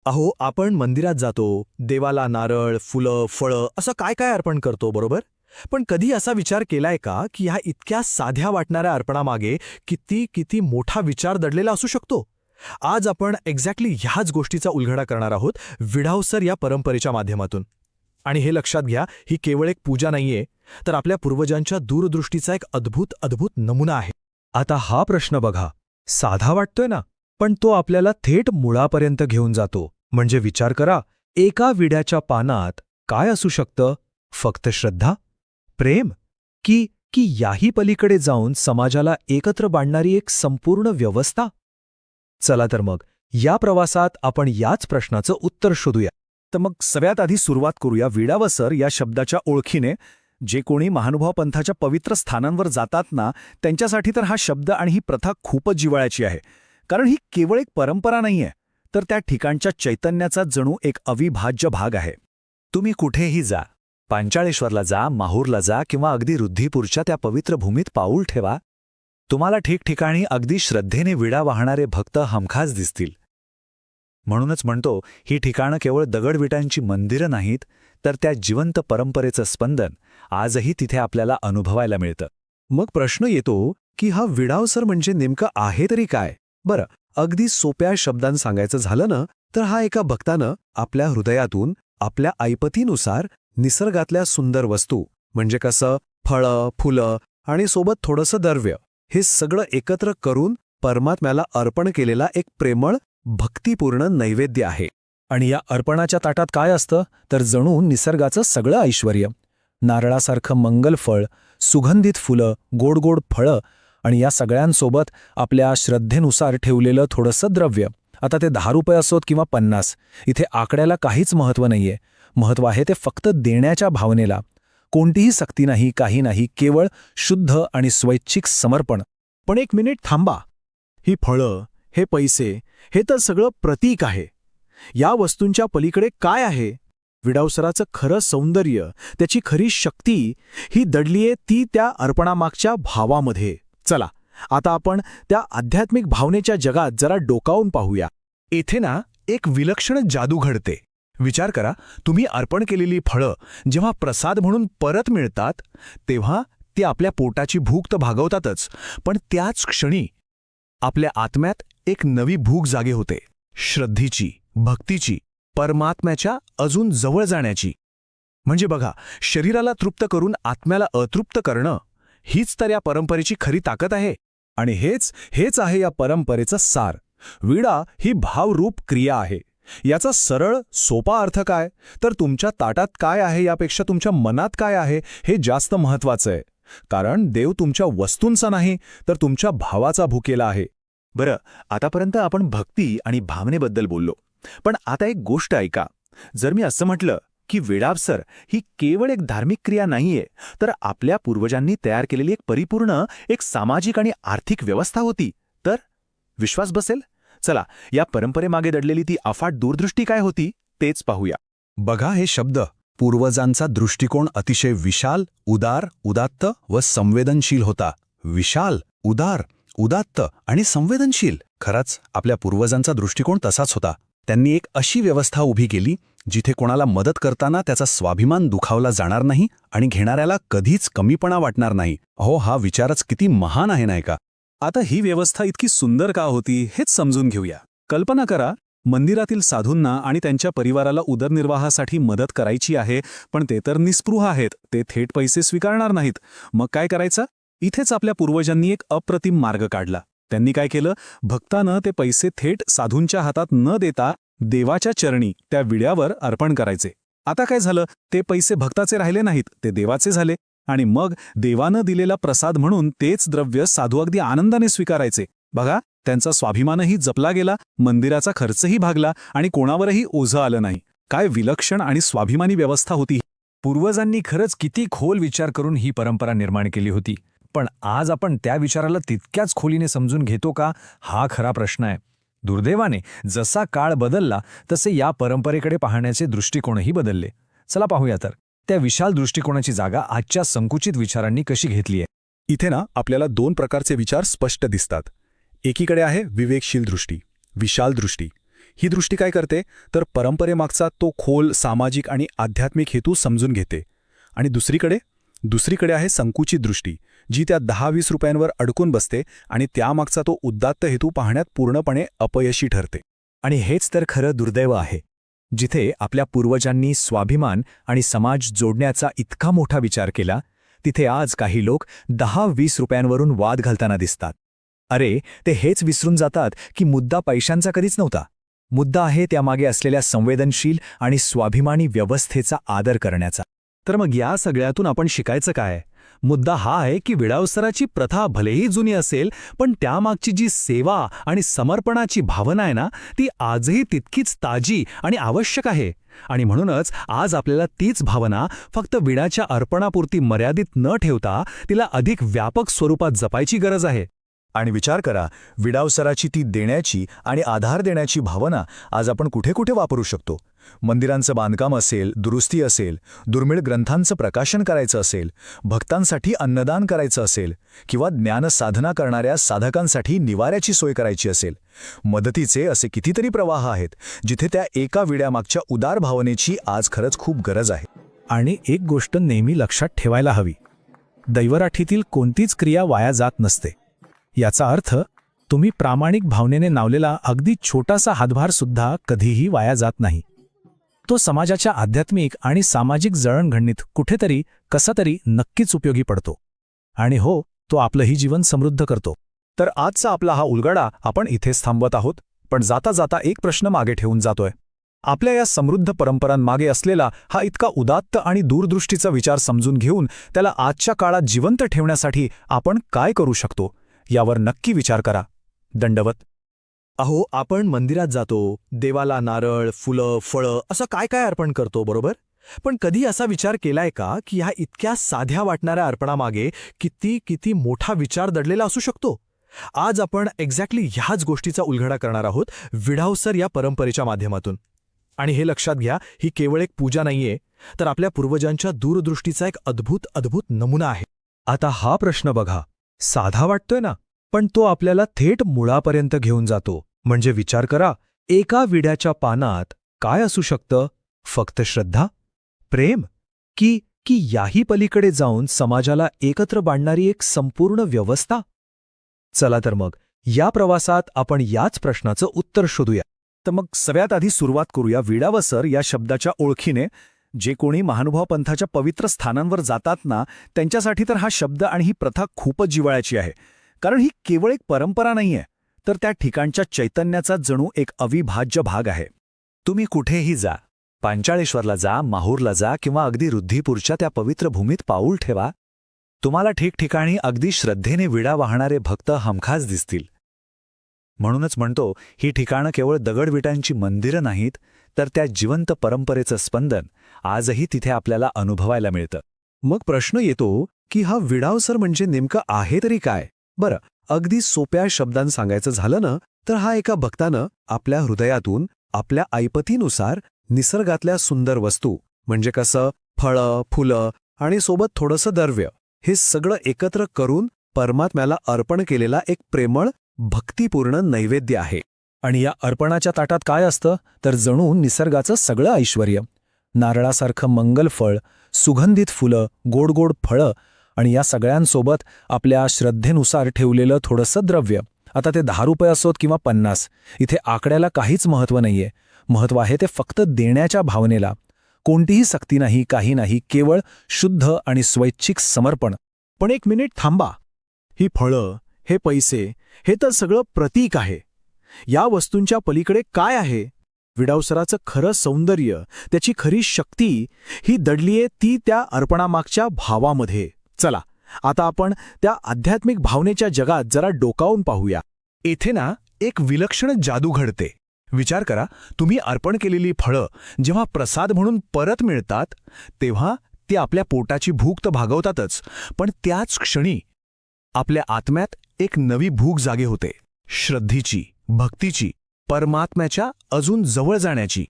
अहो, आपण मंदिरात जातो, देवाला नारळ, फुलं, फळं असं काय काय अर्पण करतो, बरोबर? पण कधी असा विचार केलाय का की ह्या इतक्या साध्या वाटणाऱ्या अर्पणामागे किती किती मोठा विचार दडलेला असू शकतो? आज आपण एक्झॅक्टली ह्याच गोष्टीचा उलगडा करणार आहोत विडावसर या परंपरेच्या माध्यमातून. आणि हे लक्षात घ्या, ही केवळ एक पूजा नाहीये, तर आपल्या पूर्वजांच्या दूरदृष्टीचा एक अद्भुत अद्भुत नमुना आहे. आता हा प्रश्न बघा, साधा वाटतोय ना, पण तो आपल्याला थेट मुळापर्यंत घेऊन जातो. म्हणजे विचार करा, एका विड्याच्या पानात काय असू शकतं? फक्त श्रद्धा, प्रेम, की की याही पलीकडे जाऊन समाजाला एकत्र बांधणारी एक संपूर्ण व्यवस्था? चला तर मग या प्रवासात आपण याच प्रश्नाचं उत्तर शोधूया. तर मग सगळ्यात आधी सुरुवात करूया विडावसर या शब्दाच्या ओळखीने. जे कोणी महानुभाव पंथाच्या पवित्र स्थानांवर जातात ना, त्यांच्यासाठी तर हा शब्द आणि ही प्रथा खूपच जिव्हाळ्याची आहे. कारण ही केवळ एक परंपरा नाहीये, तर त्या ठिकाणच्या चैतन्याचा जणू एक अविभाज्य भाग आहे. तुम्ही कुठेही जा, पांचाळेश्वरला जा, माहूरला जा किंवा अगदी रुद्धिपूरच्या त्या पवित्र भूमीत पाऊल ठेवा, तुम्हाला ठिकठिकाणी अगदी श्रद्धेने विडा वाहणारे भक्त हमखास दिसतील. म्हणूनच म्हणतो, ही ठिकाणं केवळ दगडविटांची मंदिरं नाहीत, तर त्या जिवंत परंपरेचं स्पंदन आजही तिथे आपल्याला अनुभवायला मिळतं. मग प्रश्न येतो की हा विडावसर म्हणजे नेमकं आहे तरी काय? बरं, अगदी सोप्या शब्दांत सांगायचं झालं ना, तर हा एका भक्तानं आपल्या हृदयातून आपल्या ऐपतीनुसार निसर्गातल्या सुंदर वस्तू, म्हणजे कसं फळं, फुलं आणि सोबत थोडंसं द्रव्य, हे सगळं एकत्र करून परमात्म्याला अर्पण केलेला एक प्रेमळ, भक्तिपूर्ण नैवेद्य आहे. आणि या अर्पणाच्या ताटात काय असतं? तर जणू निसर्गाचं सगळं ऐश्वर्य. नारळासारखं मंगल फळ, सुगंधित फुलं, गोड गोड फळं आणि या सगळ्यांसोबत आपल्या श्रद्धेनुसार ठेवलेलं थोडंसं द्रव्य. आता ते 10 रुपये असोत किंवा 50, इथे आकड्याला काहीच महत्त्व नाहीये. महत्त्व आहे ते फक्त देण्याच्या भावनेला. कोणतीही सक्ती नाही, काही नाही, केवळ शुद्ध आणि स्वैच्छिक समर्पण. पण एक मिनिट थांबा. ही फळं, हे पैसे, हे तर सगळं प्रतीक आहे. या वस्तूंच्या पलीकडे काय आहे? विडावसराचं खरं सौंदर्य, त्याची खरी शक्ती ही दडलीये ती त्या अर्पणामागच्या भावामध्ये. चला, आता आपण त्या आध्यात्मिक भावनेच्या जगात जरा डोकावून पाहूया. येथे ना एक विलक्षण जादू घडते. विचार करा, तुम्ही अर्पण केलेली फळं जेव्हा प्रसाद म्हणून परत मिळतात, तेव्हा ती आपल्या पोटाची भूक तर भागवतातच, पण त्याच क्षणी आपल्या आत्म्यात एक नवी भूक जागे होते. श्रद्धेची, भक्तीची, परमात्म्याच्या अजून जवळ जाण्याची. म्हणजे बघा, शरीराला तृप्त करून आत्म्याला अतृप्त करणं, हीच तर या परंपरेची खरी ताकद आहे. आणि हेच आहे या परंपरेचं सार. विडा ही भावरूप क्रिया आहे. याचा सरळ सोपा अर्थ काय? तर तुमच्या ताटात काय आहे यापेक्षा तुमच्या मनात काय आहे हे जास्त महत्वाचं आहे. कारण देव तुमच्या वस्तूंचा नाही, तर तुमच्या भावाचा भुकेला आहे. बरं, आतापर्यंत आपण भक्ती आणि भावनेबद्दल बोललो. पण आता एक गोष्ट ऐका. जर मी असं म्हटलं की विडावसर ही केवळ एक धार्मिक क्रिया नाहीये, तर आपल्या पूर्वजांनी तयार केलेली एक परिपूर्ण, एक सामाजिक आणि आर्थिक व्यवस्था होती, तर विश्वास बसेल? चला, या परंपरेमागे दडलेली ती अफाट दूरदृष्टी काय होती तेच पाहूया. बघा, हे शब्द, पूर्वजांचा दृष्टिकोन अतिशय विशाल, उदार, उदात्त व संवेदनशील होता. विशाल, उदार, उदात्त आणि संवेदनशील. खरंच आपल्या पूर्वजांचा दृष्टिकोन तसाच होता. त्यांनी एक अशी व्यवस्था उभी केली जिथे कोणाला मदत करताना त्याचा स्वाभिमान दुखावला जाणार नाही आणि घेणाऱ्याला कधीच कमीपणा वाटणार नाही. अहो, हा विचारच किती महान आहे, नाही का? आता ही व्यवस्था इतकी सुंदर का होती हेच समजून घेऊया. कल्पना करा, मंदिरातील साधूंना आणि त्यांच्या परिवाराला उदरनिर्वाहासाठी मदत करायची आहे, पण ते तर निस्पृह आहेत. ते थेट पैसे स्वीकारणार नाहीत. मग काय करायचं? इथेच आपल्या पूर्वजांनी एक अप्रतिम मार्ग काढला. त्यांनी काय केलं? भक्तानं ते पैसे थेट साधूंच्या हातात न देता देवाच्या चरणी, त्या विड्यावर अर्पण करायचे. आता काय झालं? ते पैसे भक्ताचे राहिले नाहीत, ते देवाचे झाले. आणि मग देवानं दिलेला प्रसाद म्हणून तेच द्रव्य साधू अगदी आनंदाने स्वीकारायचे. बघा, त्यांचा स्वाभिमानही जपला गेला, मंदिराचा खर्चही भागला आणि कोणावरही ओझं आलं नाही. काय विलक्षण आणि स्वाभिमानी व्यवस्था होती! पूर्वजांनी खरंच किती खोल विचार करून ही परंपरा निर्माण केली होती. पण आज आपण त्या विचाराला तितक्याच खोलीने समजून घेतो का, हा खरा प्रश्न आहे. दुर्दैवाने जसा काळ बदलला तसे या परंपरेकडे पाहण्याचे दृष्टिकोनही बदलले. चला पाहूया तर, त्या विशाल दृष्टिकोनाची जागा आजच्या संकुचित विचारांनी कशी घेतली आहे. इथे ना आपल्याला 2 प्रकारचे विचार स्पष्ट दिसतात. एकीकडे आहे विवेकशील दृष्टी, विशाल दृष्टी. ही दृष्टी काय करते तर परंपरेमागचा तो खोल सामाजिक आणि आध्यात्मिक हेतू समजून घेते. आणि दुसरीकडे आहे संकुचित दृष्टी, जी त्या 10-20 रुपयांवर अडकून बसते आणि त्यामागचा तो उदात्त हेतू पाहण्यात पूर्णपणे अपयशी ठरते. आणि हेच तर खरं दुर्दैव आहे. जिथे आपल्या पूर्वजांनी स्वाभिमान आणि समाज जोडण्याचा इतका मोठा विचार केला, तिथे आज काही लोक 10-20 रुपयांवरून वाद घालताना दिसतात. अरे, ते हेच विसरून जातात की मुद्दा पैशांचा कधीच नव्हता. मुद्दा आहे त्यामागे असलेल्या संवेदनशील आणि स्वाभिमानी व्यवस्थेचा आदर करण्याचा. तर मग या सगळ्यातून आपण शिकायचं काय? मुद्दा हा आहे की विडावसराची प्रथा भलेही जुनी असेल, पण त्यामागची जी सेवा आणि समर्पणाची भावना आहे ना, ती आजही तितकीच ताजी आणि आवश्यक आहे. आणि म्हणूनच आज आपल्याला तीच भावना फक्त विड्याच्या अर्पणापुरती मर्यादित न ठेवता तिला अधिक व्यापक स्वरूपात जपायची गरज आहे. आणि विचार करा, विडावसराची ती देण्याची आणि आधार देण्याची भावना आज आपण कुठे कुठे वापरू शकतो. मंदिरांचं बांधकाम असेल, दुरुस्ती असेल, दुर्मिळ ग्रंथांचं प्रकाशन करायचं असेल, भक्तांसाठी अन्नदान करायचं असेल, किंवा ज्ञानसाधना करणाऱ्या साधकांसाठी निवाऱ्याची सोय करायची असेल. मदतीचे असे कितीतरी प्रवाह आहेत जिथे त्या एका विड्यामागच्या उदार भावनेची आज खरंच खूप गरज आहे. आणि एक गोष्ट नेहमी लक्षात ठेवायला हवी, दैवराठीतील कोणतीच क्रिया वाया जात नसते. याचा अर्थ तुम्ही प्रामाणिक भावनेने नावलेला अगदी छोटासा हातभारसुद्धा कधीही वाया जात नाही. तो समाजाच्या आध्यात्मिक आणि सामाजिक जळणघडणीत कुठेतरी कसातरी नक्कीच उपयोगी पडतो. आणि हो, तो आपलंही जीवन समृद्ध करतो. तर आजचा आपला हा उलगडा आपण इथेच थांबवत आहोत. पण जाता जाता एक प्रश्न मागे ठेवून जातोय. आपल्या या समृद्ध परंपरांमागे असलेला हा इतका उदात्त आणि दूरदृष्टीचा विचार समजून घेऊन त्याला आजच्या काळात जिवंत ठेवण्यासाठी आपण काय करू शकतो, यावर नक्की विचार करा. दंडवत. अहो, आपण मंदिरात जातो, देवाला नारळ, फुलं, फळं असं काय काय अर्पण करतो, बरोबर? पण कधी असा विचार केलाय का की ह्या इतक्या साध्या वाटणाऱ्या अर्पणामागे किती किती मोठा विचार दडलेला असू शकतो? आज आपण एक्झॅक्टली ह्याच गोष्टीचा उलगडा करणार आहोत विडावसर या परंपरेच्या माध्यमातून. आणि हे लक्षात घ्या, ही केवळ एक पूजा नाहीये, तर आपल्या पूर्वजांच्या दूरदृष्टीचा एक अद्भुत नमुना आहे. आता हा प्रश्न बघा, साधा वाटतोय ना, पण तो आपल्याला थेट मुळापर्यंत घेऊन जातो. म्हणजे विचार करा, एका विड्याच्या पानात काय असू शकतं? फक्त श्रद्धा, प्रेम, की याही पलीकडे जाऊन समाजाला एकत्र बांधणारी एक संपूर्ण व्यवस्था? चला तर मग या प्रवासात आपण याच प्रश्नाचं उत्तर शोधूया. तर मग सगळ्यात आधी सुरुवात करूया विडावसर या शब्दाच्या ओळखीने. जे कोणी महानुभाव पंथाच्या पवित्र स्थानांवर जातात ना, त्यांच्यासाठी तर हा शब्द आणि ही प्रथा खूपच जिव्हाळ्याची आहे. कारण ही केवळ एक परंपरा नाहीये, तर त्या ठिकाणच्या चैतन्याचा जणू एक अविभाज्य भाग आहे. तुम्ही कुठेही जा, पांचाळेश्वरला जा, माहूरला जा किंवा अगदी रुद्धिपूरच्या त्या पवित्र भूमीत पाऊल ठेवा, तुम्हाला ठिकठिकाणी अगदी श्रद्धेने विडा वाहणारे भक्त हमखास दिसतील. म्हणूनच म्हणतो, ही ठिकाणं केवळ दगडविटांची मंदिरं नाहीत, तर त्या जिवंत परंपरेचं स्पंदन आजही तिथे आपल्याला अनुभवायला मिळतं. मग प्रश्न येतो की हा विडावसर म्हणजे नेमकं आहे तरी काय? बरं, अगदी सोप्या शब्दांत सांगायचं झालं ना, तर हा एका भक्तानं आपल्या हृदयातून आपल्या ऐपतीनुसार निसर्गातल्या सुंदर वस्तू, म्हणजे कसं फळं, फुलं आणि सोबत थोडंसं द्रव्य, हे सगळं एकत्र करून परमात्म्याला अर्पण केलेला एक प्रेमळ, भक्तिपूर्ण नैवेद्य आहे. आणि या अर्पणाच्या ताटात काय असतं तर जणू निसर्गाचं सगळं ऐश्वर्य. नारळासारखं मंगल फळ, सुगंधित फुलं, गोड गोड फळं आणि या सगळ्यांसोबत आपल्या श्रद्धेनुसार ठेवलेलं थोडंसं द्रव्य. आता ते 10 रुपये असोत किंवा 50, इथे आकड्याला काहीच महत्त्व नाहीये. महत्त्व आहे ते फक्त देण्याच्या भावनेला. कोणतीही सक्ती नाही, काही नाही, केवळ शुद्ध आणि स्वैच्छिक समर्पण. पण एक मिनिट थांबा. ही फळं, हे पैसे, हे तर सगळं प्रतीक आहे. या वस्तूंच्या पलीकडे काय आहे? विडावसराचं खरं सौंदर्य, त्याची खरी शक्ती ही दडलीये ती त्या अर्पणामागच्या भावामध्ये. चला, आता आपण त्या आध्यात्मिक भावनेच्या जगात जरा डोकावून पाहूया. इथे ना एक विलक्षण जादू घडते. विचार करा, तुम्ही अर्पण केलेली फळं जेव्हा प्रसाद म्हणून परत मिळतात, तेव्हा ती आपल्या पोटाची भूक तर भागवतातच, पण त्याच क्षणी आपल्या आत्म्यात एक नवी भूक जागे होते. श्रद्धेची, भक्तीची, परमात्म्याच्या अजून जवळ जाण्याची.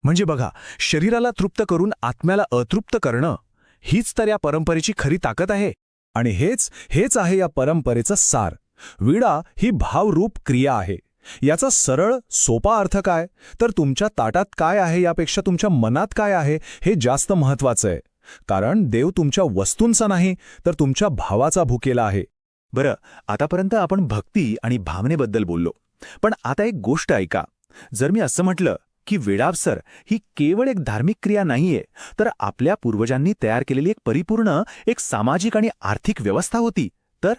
म्हणजे बघा, शरीराला तृप्त करून आत्म्याला अतृप्त करणं, हीच तर या परंपरेची खरी ताकद आहे. आणि हेच आहे या परंपरेचं सार. विडा ही भावरूप क्रिया आहे. याचा सरळ सोपा अर्थ काय तर तुमच्या ताटात काय आहे यापेक्षा तुमच्या मनात काय आहे हे जास्त महत्वाचं आहे. कारण देव तुमच्या वस्तूंचा नाही तर तुमच्या भावाचा भुकेला आहे. बरं, आतापर्यंत आपण भक्ती आणि भावनेबद्दल बोललो, पण आता एक गोष्ट ऐका. जर मी असं म्हटलं की विडावसर ही केवळ एक धार्मिक क्रिया नाहीये, तर आपल्या पूर्वजांनी तयार केलेली एक परिपूर्ण एक सामाजिक आणि आर्थिक व्यवस्था होती, तर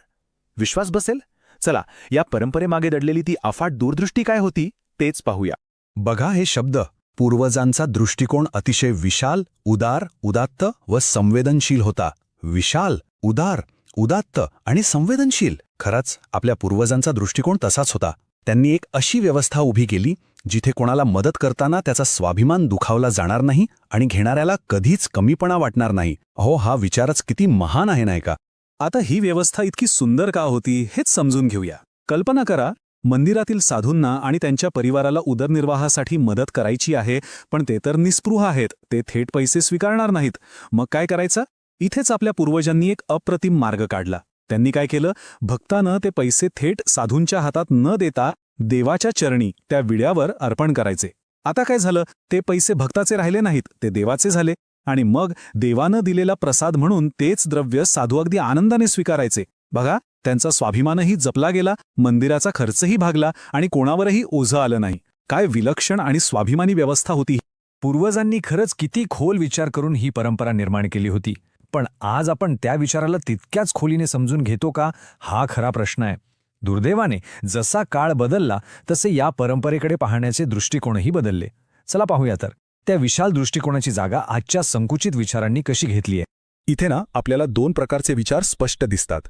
विश्वास बसेल? चला, या परंपरेमागे दडलेली ती अफाट दूरदृष्टी काय होती तेच पाहूया. बघा हे शब्द. पूर्वजांचा दृष्टिकोन अतिशय विशाल, उदार, उदात्त व संवेदनशील होता. विशाल, उदार, उदात्त आणि संवेदनशील. खरंच आपल्या पूर्वजांचा दृष्टिकोन तसाच होता. त्यांनी एक अशी व्यवस्था उभी केली जिथे कोणाला मदत करताना त्याचा स्वाभिमान दुखावला जाणार नाही आणि घेणाऱ्याला कधीच कमीपणा वाटणार नाही. हा विचारच किती महान आहे नाही का? आता ही व्यवस्था इतकी सुंदर का होती हेच समजून घेऊया. कल्पना करा, मंदिरातील साधूंना आणि त्यांच्या परिवाराला उदरनिर्वाहासाठी मदत करायची आहे, पण ते तर निस्पृह आहेत, ते थेट पैसे स्वीकारणार नाहीत. मग काय करायचं? इथेच आपल्या पूर्वजांनी एक अप्रतिम मार्ग काढला. त्यांनी काय केलं? भक्तानं ते पैसे थेट साधूंच्या हातात न देता देवाच्या चरणी त्या विड्यावर अर्पण करायचे. आता काय झालं? ते पैसे भक्ताचे राहिले नाहीत, ते देवाचे झाले. आणि मग देवानं दिलेला प्रसाद म्हणून तेच द्रव्य साधू अगदी आनंदाने स्वीकारायचे. बघा, त्यांचा स्वाभिमानही जपला गेला, मंदिराचा खर्चही भागला आणि कोणावरही ओझं आलं नाही. काय विलक्षण आणि स्वाभिमानी व्यवस्था होती! पूर्वजांनी खरंच किती खोल विचार करून ही परंपरा निर्माण केली होती. पण आज आपण त्या विचाराला तितक्याच खोलीने समजून घेतो का, हा खरा प्रश्न आहे. दुर्दैवाने जसा काळ बदलला तसे या परंपरेकडे पाहण्याचे दृष्टिकोनही बदलले. चला पाहूया तर त्या विशाल दृष्टिकोनाची जागा आजच्या संकुचित विचारांनी कशी घेतली आहे. इथे ना आपल्याला दोन प्रकारचे विचार स्पष्ट दिसतात.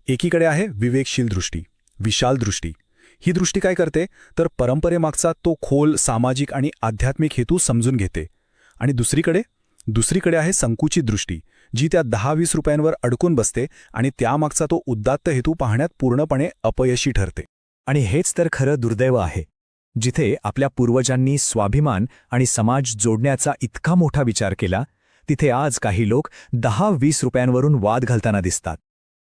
एकीकडे आहे विवेकशील दृष्टी, विशाल दृष्टी. ही दृष्टी काय करते तर परंपरेमागचा तो खोल सामाजिक आणि आध्यात्मिक हेतू समजून घेते. आणि दुसरीकडे आहे संकुचित दृष्टी, जी त्या 10-20 रुपयांवर अडकून बसते आणि त्यामागचा तो उदात्त हेतू पाहण्यात पूर्णपणे अपयशी ठरते. आणि हेच तर खरं दुर्दैव आहे. जिथे आपल्या पूर्वजांनी स्वाभिमान आणि समाज जोडण्याचा इतका मोठा विचार केला, तिथे आज काही लोक 10-20 रुपयांवरून वाद घालताना दिसतात.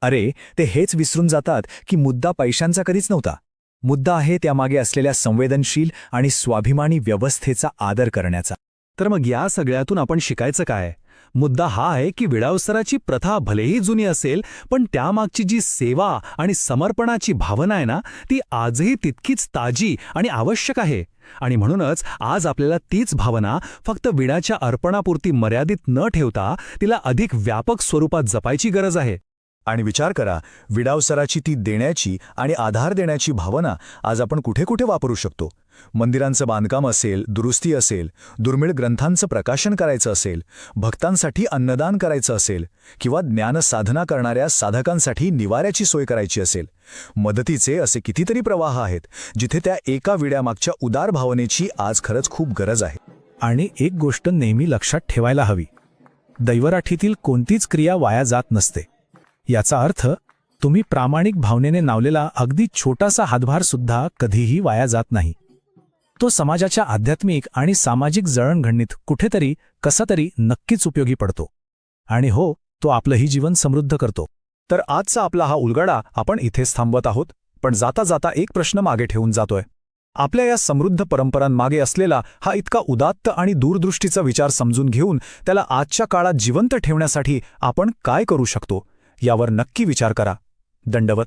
अरे, ते हेच विसरून जातात की मुद्दा पैशांचा कधीच नव्हता. मुद्दा आहे त्यामागे असलेल्या संवेदनशील आणि स्वाभिमानी व्यवस्थेचा आदर करण्याचा. तर मग या सगळ्यातून आपण शिकायचं काय? मुद्दा हा आहे की विडावसराची प्रथा भलेही जुनी असेल, पण त्यामागची जी सेवा आणि समर्पणाची भावना आहे ना, ती आजही तितकीच ताजी आणि आवश्यक आहे. आणि म्हणूनच आज आपल्याला तीच भावना फक्त विड्याच्या अर्पणापुरती मर्यादित न ठेवता तिला अधिक व्यापक स्वरूपात जपायची गरज आहे. आणि विचार करा, विडावसराची ती देण्याची आणि आधार देण्याची भावना आज आपण कुठे कुठे वापरू शकतो. मंदिरांचं बांधकाम असेल, दुरुस्ती असेल, दुर्मिळ ग्रंथांचं प्रकाशन करायचं असेल, भक्तांसाठी अन्नदान करायचं असेल किंवा ज्ञानसाधना करणाऱ्या साधकांसाठी निवाऱ्याची सोय करायची असेल. मदतीचे असे कितीतरी प्रवाह आहेत जिथे त्या एका विड्यामागच्या उदार भावनेची आज खरंच खूप गरज आहे. आणि एक गोष्ट नेहमी लक्षात ठेवायला हवी, दैवराठीतील कोणतीच क्रिया वाया जात नसते. याचा अर्थ तुम्ही प्रामाणिक भावनेने नावलेला अगदी छोटासा हातभार सुद्धा कधीही वाया जात नाही. तो समाजाच्या आध्यात्मिक आणि सामाजिक जळणघडणीत कुठेतरी कसातरी नक्कीच उपयोगी पडतो. आणि हो, तो आपलंही जीवन समृद्ध करतो. तर आजचा आपला हा उलगडा आपण इथेच थांबवत आहोत. पण जाता जाता एक प्रश्न मागे ठेवून जातोय. आपल्या या समृद्ध परंपरांमागे असलेला हा इतका उदात्त आणि दूरदृष्टीचा विचार समजून घेऊन त्याला आजच्या काळात जिवंत ठेवण्यासाठी आपण काय करू शकतो यावर नक्की विचार करा. दंडवत.